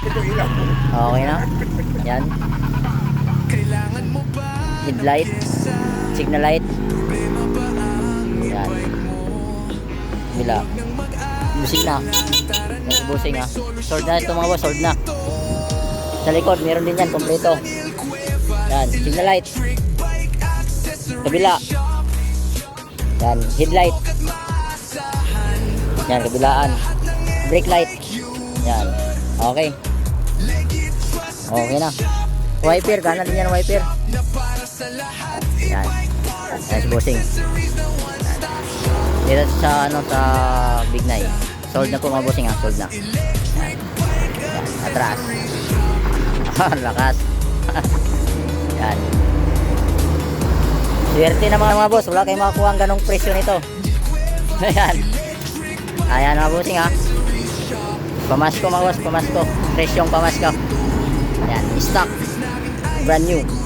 Okay na. Yan. Headlight. Signal light. Yan. Bila. Busing na. Yan, busing ha. Sword na ito mga boss. Sword na. Sa likod, meron din yan. Kompleto. Yan. Signal light. Kabila. Yan. Headlight. Yan. Kabilaan. Brake light. Yan. Okay. Okay na. Wiper. Kanan din yan wiper. Yan. Yan si bossing. Dito sa ano sa Big Nine. Sold na po mga bossing ha. Sold na. Yan. Yan. Atras. Lakas. Yan. Swerte na mga boss. Wala kayong makakuha ang ganong presyo nito. Ayan. Ayan mga bossing ha. Pamasko mga boss. Pamasko. Presyong pamasko. Ayan. Stock. Brand new.